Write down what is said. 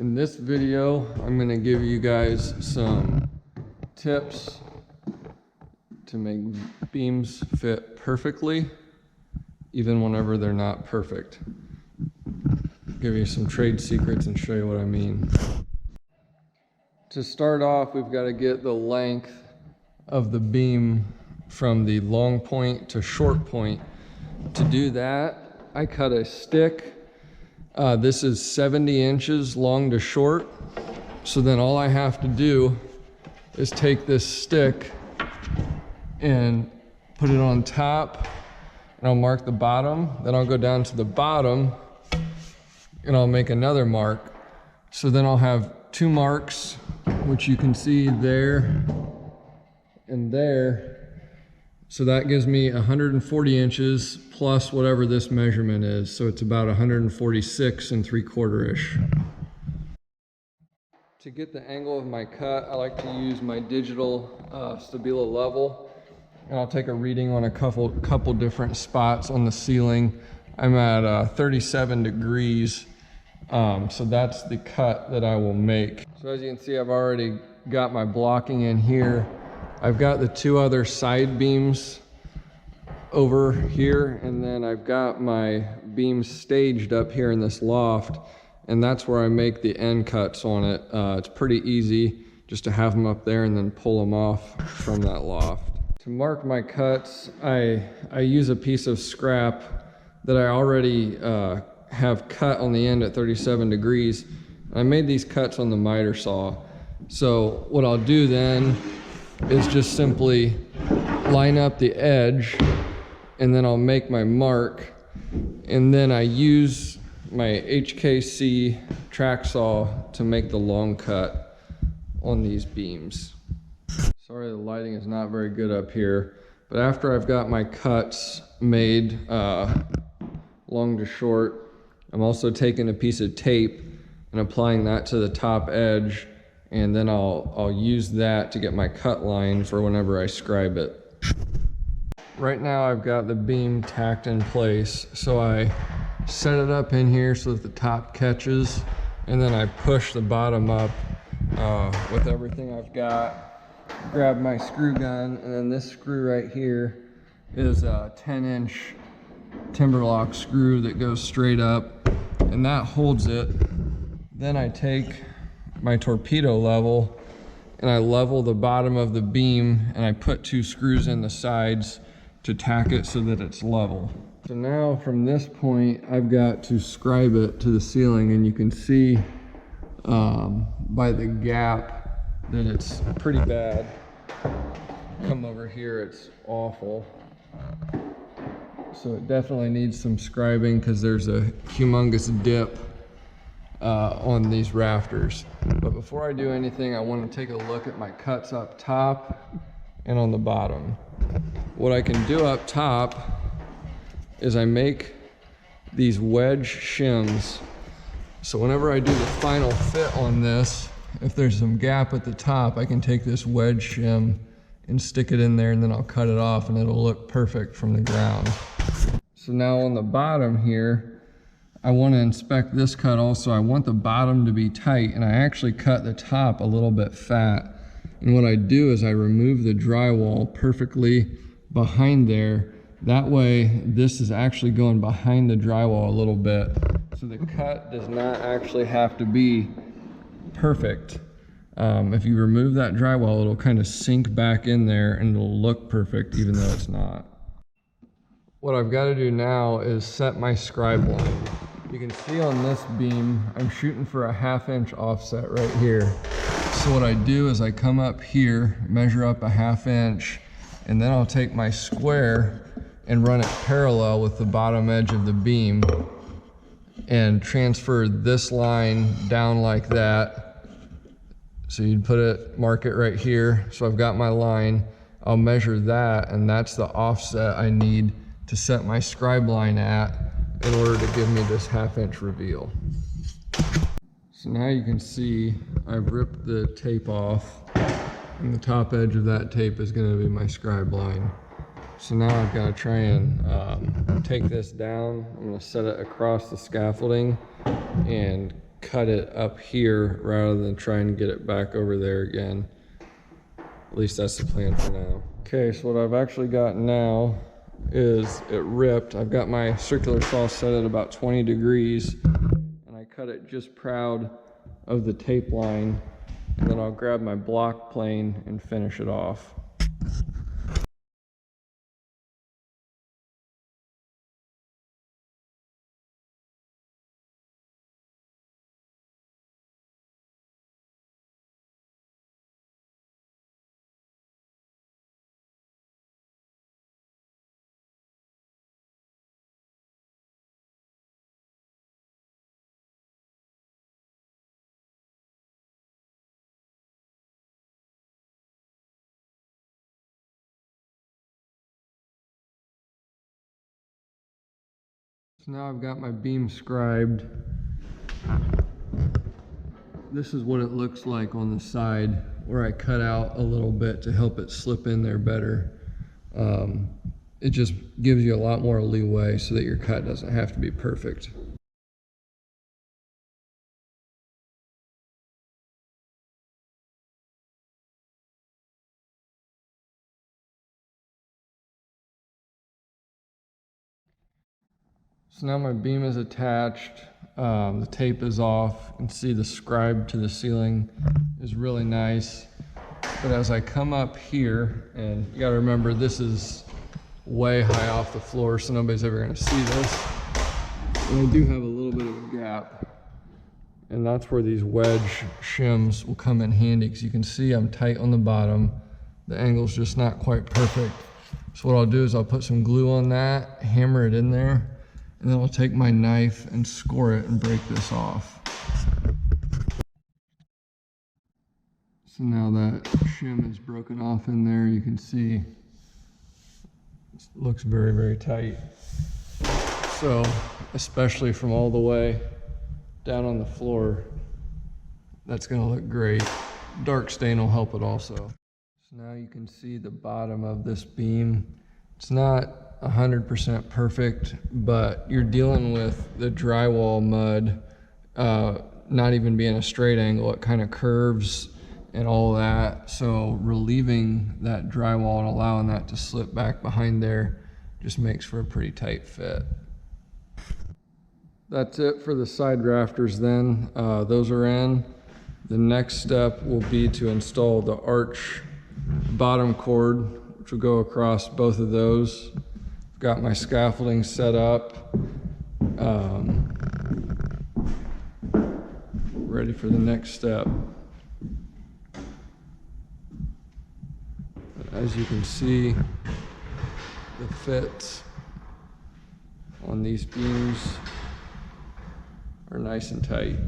In this video, I'm going to give you guys some tips to make beams fit perfectly, even whenever they're not perfect. Give you some trade secrets and show you what I mean. To start off, we've got to get the length of the beam from the long point to short point. To do that, I cut a stick. This is 70 inches long to short. So then all I have to do is take this stick and put it on top, and I'll mark the bottom. Then I'll go down to the bottom and I'll make another mark. So then I'll have two marks, which you can see there and there. So that gives me 140 inches plus whatever this measurement is. So it's about 146 3/4-ish. To get the angle of my cut, I like to use my digital Stabilo level. And I'll take a reading on a couple different spots on the ceiling. I'm at 37 degrees. So that's the cut that I will make. So as you can see, I've already got my blocking in here. I've got the two other side beams over here, and then I've got my beams staged up here in this loft, and that's where I make the end cuts on it. It's pretty easy just to have them up there and then pull them off from that loft. To mark my cuts, I use a piece of scrap that I already have cut on the end at 37 degrees. I made these cuts on the miter saw. So what I'll do then is just simply line up the edge, and then I'll make my mark, and then I use my HKC track saw to make the long cut on these beams. Sorry, the lighting is not very good up here, but after I've got my cuts made long to short, I'm also taking a piece of tape and applying that to the top edge, and then I'll use that to get my cut line for whenever I scribe it. Right now I've got the beam tacked in place, so I set it up in here so that the top catches, and then I push the bottom up with everything I've got. Grab my screw gun, and then this screw right here is a 10-inch Timberlock screw that goes straight up, and that holds it. Then I take my torpedo level and I level the bottom of the beam, and I put two screws in the sides to tack it so that it's level. So now from this point I've got to scribe it to the ceiling, and you can see by the gap that it's pretty bad. Come over here, it's awful. So it definitely needs some scribing because there's a humongous dip on these rafters. But before I do anything, I want to take a look at my cuts up top and on the bottom. What I can do up top is I make these wedge shims. So whenever I do the final fit on this, if there's some gap at the top, I can take this wedge shim and stick it in there, and then I'll cut it off and it'll look perfect from the ground. So now on the bottom here, I want to inspect this cut also. I want the bottom to be tight, and I actually cut the top a little bit fat. And what I do is I remove the drywall perfectly behind there. That way, this is actually going behind the drywall a little bit. So the cut does not actually have to be perfect. If you remove that drywall, it'll kind of sink back in there and it'll look perfect even though it's not. What I've got to do now is set my scribe line. You can see on this beam, I'm shooting for a 1/2 inch offset right here. So what I do is I come up here, measure up a 1/2 inch, and then I'll take my square and run it parallel with the bottom edge of the beam and transfer this line down like that. So you'd mark it right here. So I've got my line, I'll measure that, and that's the offset I need to set my scribe line at in order to give me this 1/2 inch reveal. So now you can see I've ripped the tape off, and the top edge of that tape is going to be my scribe line. So now I've got to try and take this down. I'm going to set it across the scaffolding and cut it up here rather than trying to get it back over there again. At least that's the plan for now. Okay, so what I've actually got now is it ripped. I've got my circular saw set at about 20 degrees, and I cut it just proud of the tape line, and then I'll grab my block plane and finish it off. So now I've got my beam scribed. This is what it looks like on the side where I cut out a little bit to help it slip in there better. It just gives you a lot more leeway so that your cut doesn't have to be perfect. So now my beam is attached, the tape is off. You can see the scribe to the ceiling is really nice. But as I come up here, and you gotta remember this is way high off the floor, so nobody's ever gonna see this. And I do have a little bit of a gap. And that's where these wedge shims will come in handy, because you can see I'm tight on the bottom. The angle's just not quite perfect. So what I'll do is I'll put some glue on that, hammer it in there, and then I'll take my knife and score it and break this off. So now that shim is broken off in there, you can see it looks very, very tight. So, especially from all the way down on the floor, that's gonna look great. Dark stain will help it also. So now you can see the bottom of this beam. It's not 100% perfect, but you're dealing with the drywall mud, not even being a straight angle. It kind of curves and all that. So relieving that drywall and allowing that to slip back behind there just makes for a pretty tight fit. That's it for the side rafters then. Those are in. The next step will be to install the arch bottom cord, which will go across both of those. Got my scaffolding set up. Ready for the next step. As you can see, the fits on these beams are nice and tight.